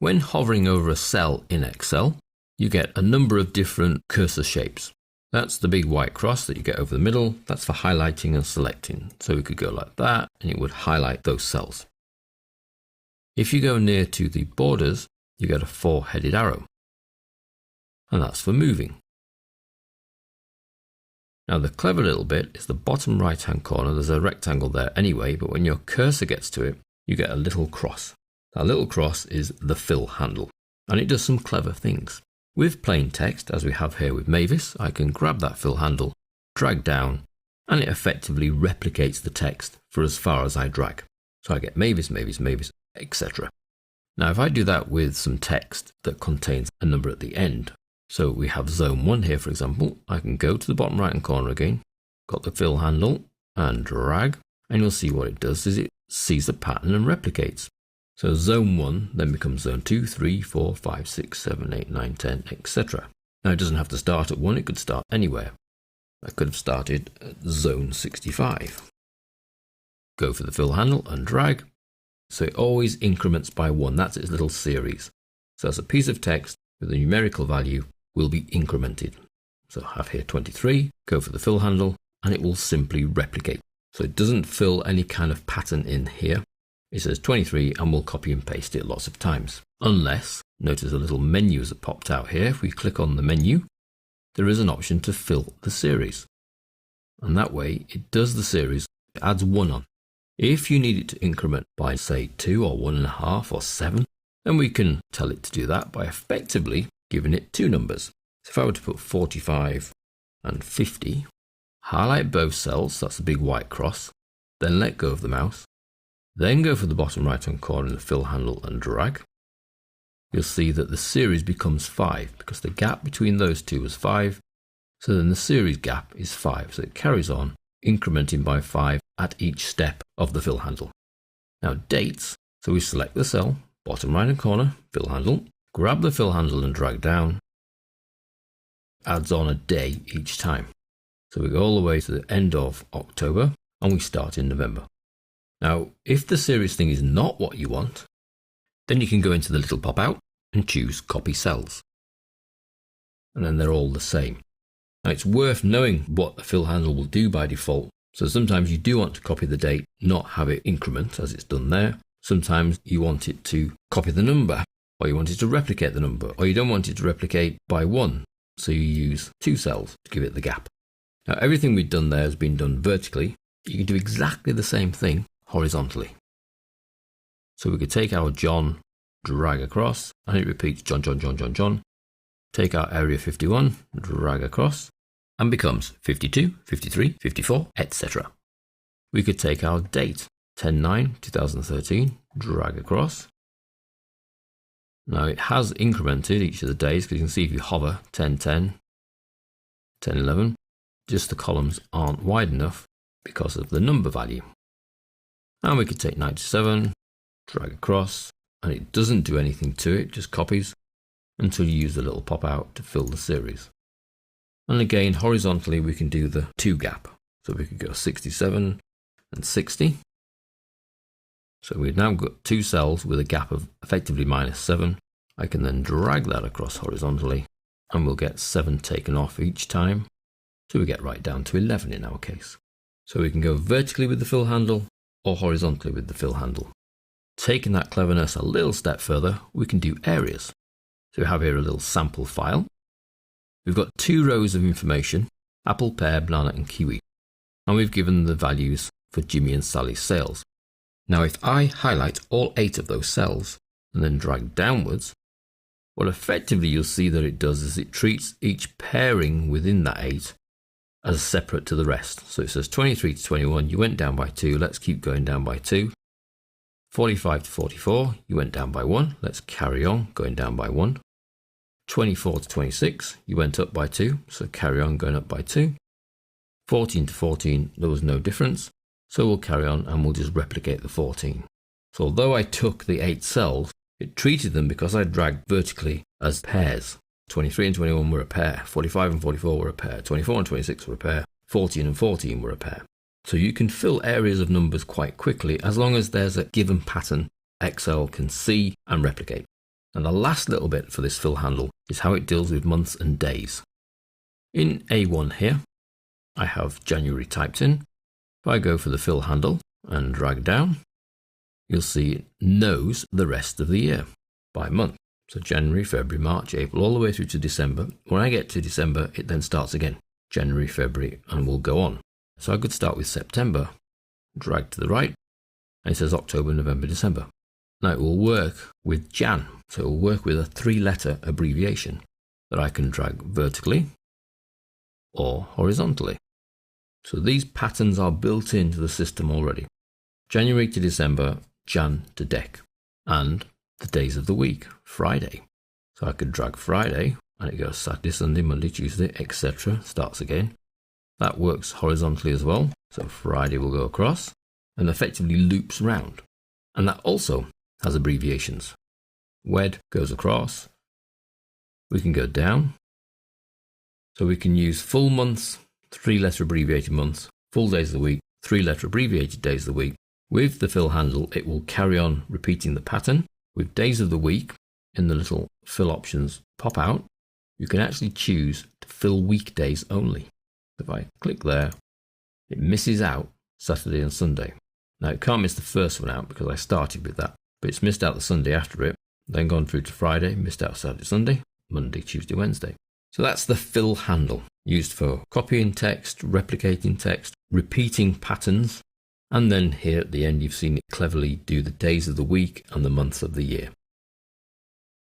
When hovering over a cell in Excel, you get a number of different cursor shapes. That's the big white cross that you get over the middle. That's for highlighting and selecting. So we could go like that and it would highlight those cells. If you go near to the borders, you get a 4-headed arrow. And that's for moving. Now the clever little bit is the bottom right hand corner. There's a rectangle there anyway, but when your cursor gets to it, you get a little cross. That little cross is the fill handle, and it does some clever things. With plain text, as we have here with Mavis, I can grab that fill handle, drag down, and it effectively replicates the text for as far as I drag. So I get Mavis, Mavis, Mavis, etc. Now if I do that with some text that contains a number at the end, so we have zone 1 here for example, I can go to the bottom right hand corner again, got the fill handle and drag, and you'll see what it does is it sees the pattern and replicates. So zone 1 then becomes zone 2, 3, 4, 5, 6, 7, 8, 9, 10, etc. Now it doesn't have to start at 1, it could start anywhere. I could have started at zone 65. Go for the fill handle and drag. So it always increments by 1, that's its little series. So as a piece of text with a numerical value will be incremented. So I have here 23, go for the fill handle, and it will simply replicate. So it doesn't fill any kind of pattern in here. It says 23 and we'll copy and paste it lots of times. Unless, notice a little menu has popped out here. If we click on the menu, there is an option to fill the series. And that way it does the series, it adds 1 on. If you need it to increment by say 2 or 1.5 or 7, then we can tell it to do that by effectively giving it 2 numbers. So if I were to put 45 and 50, highlight both cells, that's the big white cross, then let go of the mouse, then go for the bottom right hand corner in the fill handle and drag, you'll see that the series becomes 5 because the gap between those two was 5. So then the series gap is 5. So it carries on incrementing by 5 at each step of the fill handle. Now dates, so we select the cell, bottom right hand corner, fill handle, grab the fill handle and drag down, adds on a day each time. So we go all the way to the end of October and we start in November. Now, if the series thing is not what you want, then you can go into the little pop out and choose copy cells. And then they're all the same. Now it's worth knowing what the fill handle will do by default. So sometimes you do want to copy the date, not have it increment as it's done there. Sometimes you want it to copy the number, or you want it to replicate the number, or you don't want it to replicate by 1. So you use 2 cells to give it the gap. Now everything we've done there has been done vertically. You can do exactly the same thing horizontally. So we could take our John, drag across, and it repeats John, John, John, John, John. Take our area 51, drag across, and becomes 52, 53, 54, etc. We could take our date, 10/9/2013, drag across. Now it has incremented each of the days because you can see if you hover 10/10, 10/11, just the columns aren't wide enough because of the number value. And we could take 97, drag across, and it doesn't do anything to it, just copies until you use the little pop out to fill the series. And again, horizontally, we can do the 2 gap. So we could go 67 and 60. So we've now got 2 cells with a gap of effectively -7. I can then drag that across horizontally and we'll get 7 taken off each time. So we get right down to 11 in our case. So we can go vertically with the fill handle or horizontally with the fill handle. Taking that cleverness a little step further, we can do areas. So we have here a little sample file. We've got 2 rows of information, apple, pear, banana and kiwi. And we've given the values for Jimmy and Sally's sales. Now if I highlight all 8 of those cells and then drag downwards, what effectively you'll see that it does is it treats each pairing within that 8 as separate to the rest. So it says 23 to 21, you went down by 2, let's keep going down by 2. 45 to 44, you went down by 1, let's carry on going down by 1. 24 to 26, you went up by 2, so carry on going up by 2. 14 to 14, there was no difference, so we'll carry on and we'll just replicate the 14. So although I took the 8 cells, it treated them because I dragged vertically as pairs. 23 and 21 were a pair, 45 and 44 were a pair, 24 and 26 were a pair, 14 and 14 were a pair. So you can fill areas of numbers quite quickly as long as there's a given pattern Excel can see and replicate. And the last little bit for this fill handle is how it deals with months and days. In A1 here, I have January typed in. If I go for the fill handle and drag down, you'll see it knows the rest of the year by month. So January, February, March, April, all the way through to December. When I get to December, it then starts again. January, February, and we'll go on. So I could start with September, drag to the right, and it says October, November, December. Now it will work with Jan. So it will work with a 3-letter abbreviation that I can drag vertically or horizontally. So these patterns are built into the system already. January to December, Jan to Dec, and the days of the week, Friday. So I could drag Friday, and it goes Saturday, Sunday, Monday, Tuesday, etc. Starts again. That works horizontally as well. So Friday will go across and effectively loops round. And that also has abbreviations. Wed goes across. We can go down. So we can use full months, 3-letter abbreviated months, full days of the week, 3-letter abbreviated days of the week. With the fill handle, it will carry on repeating the pattern. With days of the week, in the little fill options pop out, you can actually choose to fill weekdays only. If I click there, it misses out Saturday and Sunday. Now it can't miss the first one out because I started with that, but it's missed out the Sunday after it, then gone through to Friday, missed out Saturday, Sunday, Monday, Tuesday, Wednesday. So that's the fill handle, used for copying text, replicating text, repeating patterns, and then here at the end you've seen it cleverly do the days of the week and the months of the year.